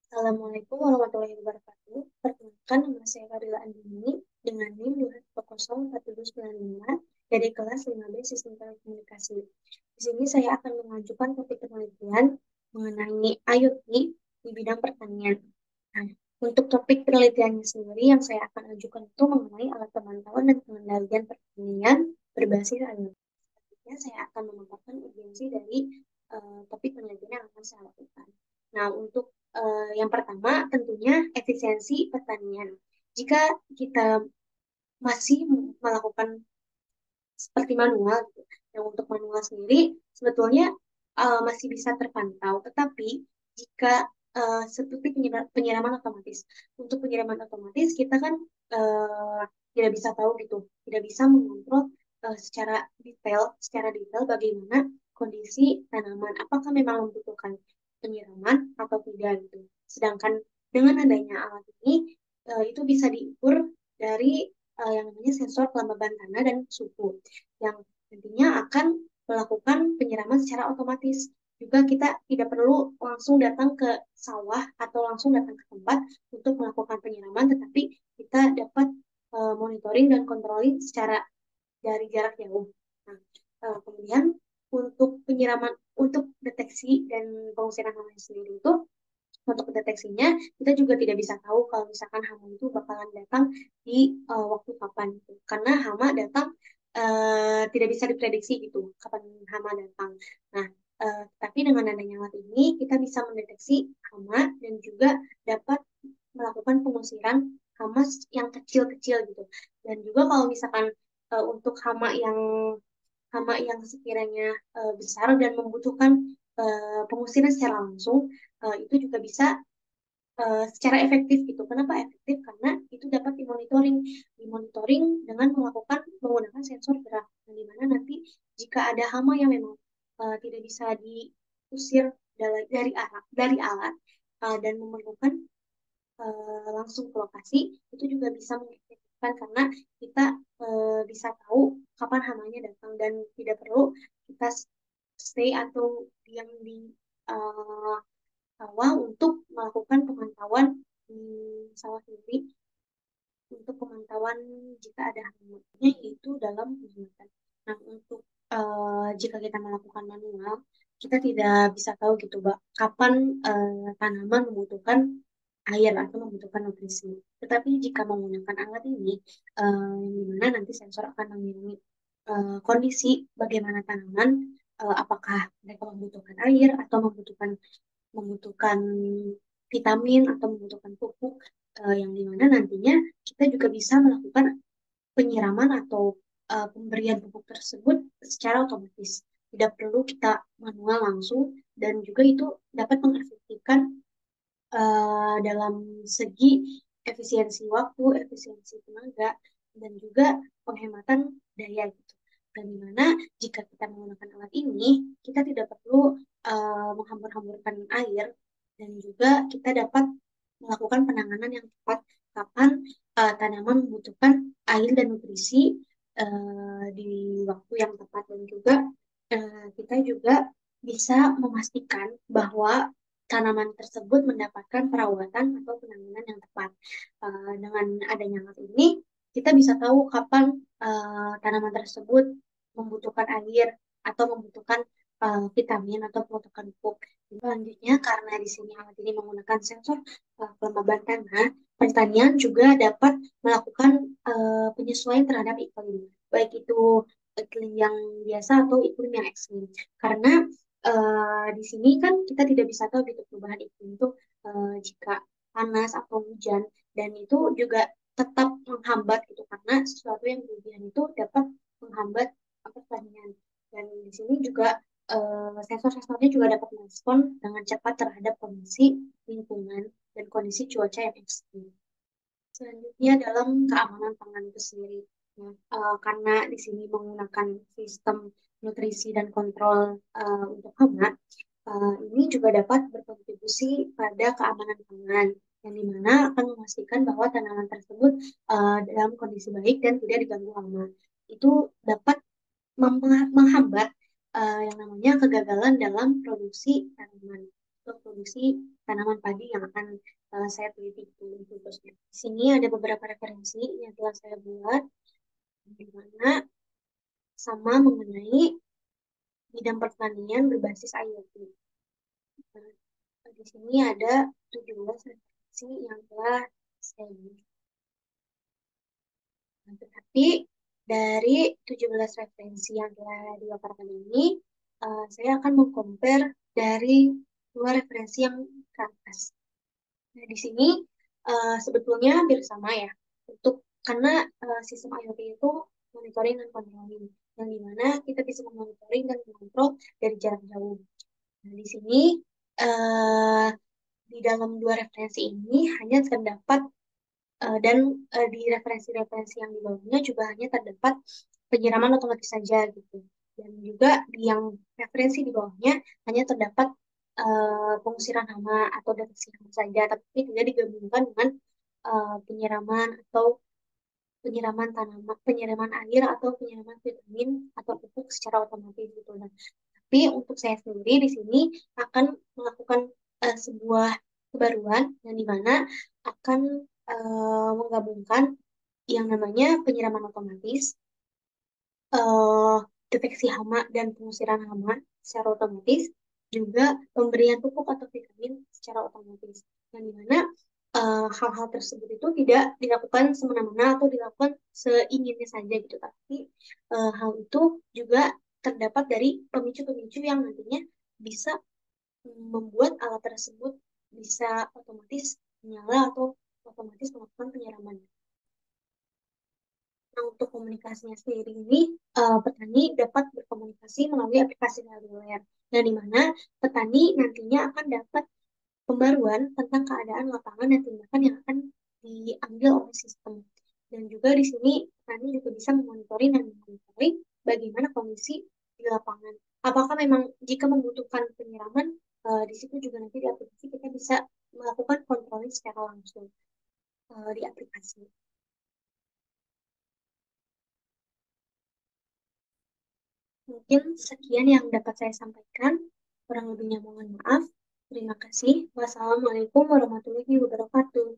Assalamualaikum warahmatullahi wabarakatuh. Perkenalkan, nama saya Fadila Andini dengan NIM 2104795 dari kelas 5B Sistem Telekomunikasi. Di sini saya akan mengajukan topik penelitian mengenai IoT di bidang pertanian. Nah, untuk topik penelitiannya sendiri yang saya akan ajukan itu mengenai alat pemantauan dan pengendalian pertanian berbasis IoT. Selanjutnya saya akan memaparkan urgensi dari topik penelitian yang akan saya lakukan. Nah, untuk yang pertama tentunya efisiensi pertanian. Jika kita masih melakukan seperti manual, gitu. Yang untuk manual sendiri sebetulnya masih bisa terpantau, tetapi jika seperti penyiraman otomatis, untuk penyiraman otomatis kita kan uh, tidak bisa tahu gitu, tidak bisa mengontrol secara detail bagaimana kondisi tanaman, apakah memang membutuhkan penyiraman atau tidak gitu. Sedangkan dengan adanya alat ini itu bisa diukur dari yang namanya sensor kelembaban tanah dan suhu yang nantinya akan melakukan penyiraman secara otomatis. Juga kita tidak perlu langsung datang ke sawah atau langsung datang ke tempat untuk melakukan penyiraman, tetapi kita dapat monitoring dan controlling secara dari jarak jauh. Nah, kemudian untuk penyiraman, untuk deteksi dan pengusiran hama sendiri itu, untuk deteksinya kita juga tidak bisa tahu kalau misalkan hama itu bakalan datang di waktu kapan gitu. Karena hama datang tidak bisa diprediksi gitu kapan hama datang. Nah, tapi dengan adanya alat ini kita bisa mendeteksi hama dan juga dapat melakukan pengusiran hama yang kecil-kecil gitu. Dan juga kalau misalkan untuk hama yang sekiranya besar dan membutuhkan pengusiran secara langsung, itu juga bisa secara efektif gitu. Kenapa efektif? Karena itu dapat dimonitoring dengan menggunakan sensor gerak. Nah, di mana nanti jika ada hama yang memang tidak bisa diusir dari alat dan memerlukan langsung ke lokasi, itu juga bisa mengefektifkan karena kita bisa tahu kapan hamanya datang dan tidak perlu kita stay atau diam di uh, sawah untuk melakukan pemantauan di sawah sendiri untuk pemantauan jika ada hama-nya itu dalam pengamatan. Nah, untuk jika kita melakukan manual, kita tidak bisa tahu gitu, Mbak, kapan tanaman membutuhkan air atau membutuhkan nutrisi. Tetapi jika menggunakan alat ini, yang dimana nanti sensor akan mengiringi kondisi bagaimana tanaman, apakah mereka membutuhkan air atau membutuhkan vitamin atau membutuhkan pupuk, yang dimana nantinya kita juga bisa melakukan penyiraman atau pemberian pupuk tersebut secara otomatis. Tidak perlu kita manual langsung dan juga itu dapat mengefektifkan dalam segi efisiensi waktu, efisiensi tenaga, dan juga penghematan daya gitu. Dan dimana jika kita menggunakan alat ini, kita tidak perlu menghambur-hamburkan air dan juga kita dapat melakukan penanganan yang tepat kapan tanaman membutuhkan air dan nutrisi di waktu yang tepat dan juga kita juga bisa memastikan bahwa tanaman tersebut mendapatkan perawatan atau penanganan yang tepat. Dengan adanya alat ini, kita bisa tahu kapan tanaman tersebut membutuhkan air atau membutuhkan vitamin atau membutuhkan pupuk. Selanjutnya, karena di sini alat ini menggunakan sensor kelembaban tanah, pertanian juga dapat melakukan penyesuaian terhadap iklim, baik itu iklim yang biasa atau iklim yang ekstrim. Karena di sini kan kita tidak bisa tahu gitu perubahan iklim itu jika panas atau hujan dan itu juga tetap menghambat gitu karena sesuatu yang berlebihan itu dapat menghambat pertanian dan di sini juga sensor-sensornya juga dapat merespon dengan cepat terhadap kondisi lingkungan dan kondisi cuaca yang ekstrim. Selanjutnya dalam keamanan pangan itu sendiri. Nah, karena di sini menggunakan sistem nutrisi dan kontrol untuk hama, ini juga dapat berkontribusi pada keamanan pangan, yang dimana akan memastikan bahwa tanaman tersebut dalam kondisi baik dan tidak diganggu hama. Itu dapat menghambat yang namanya kegagalan dalam produksi tanaman. untuk produksi tanaman padi yang akan saya teliti itu khususnya. Di sini ada beberapa referensi yang telah saya buat, di mana sama mengenai bidang pertanian berbasis IoT. Nah, di sini ada 17 referensi yang telah saya buat. Nah, tetapi dari 17 referensi yang telah dipaparkan ini, saya akan mengcompare dari dua referensi yang ke atas. Nah, di sini sebetulnya hampir sama ya, untuk karena sistem IoT itu monitoring dan controlling, yang dimana kita bisa memonitoring dan mengontrol dari jarak jauh. Nah, di sini eh, di dalam dua referensi ini hanya terdapat dan di referensi-referensi yang di bawahnya juga hanya terdapat penyiraman otomatis saja gitu. Dan juga di yang referensi di bawahnya hanya terdapat pengusiran hama atau deteksi hama saja, tapi tidak digabungkan dengan penyiraman atau penyiraman tanaman, penyiraman air atau penyiraman vitamin atau pupuk secara otomatis gitu. Nah, tapi untuk saya sendiri di sini akan melakukan sebuah kebaruan yang dimana akan menggabungkan yang namanya penyiraman otomatis, eh, deteksi hama dan pengusiran hama secara otomatis, juga pemberian pupuk atau vitamin secara otomatis. Yang dimana hal-hal tersebut itu tidak dilakukan semena-mena atau dilakukan seinginnya saja gitu, tapi hal itu juga terdapat dari pemicu-pemicu yang nantinya bisa membuat alat tersebut bisa otomatis menyala atau otomatis melakukan penyiraman. Nah, untuk komunikasinya sendiri ini, petani dapat berkomunikasi melalui aplikasi seluler, dan di mana petani nantinya akan dapat pembaruan tentang keadaan lapangan dan tindakan yang akan diambil oleh sistem. Dan juga di sini petani juga bisa memonitoring dan memonitoring bagaimana kondisi di lapangan. Apakah memang jika membutuhkan penyiraman, di situ juga nanti di aplikasi kita bisa melakukan kontrol secara langsung di aplikasi. Mungkin sekian yang dapat saya sampaikan. Kurang lebihnya mohon maaf. Terima kasih. Wassalamualaikum warahmatullahi wabarakatuh.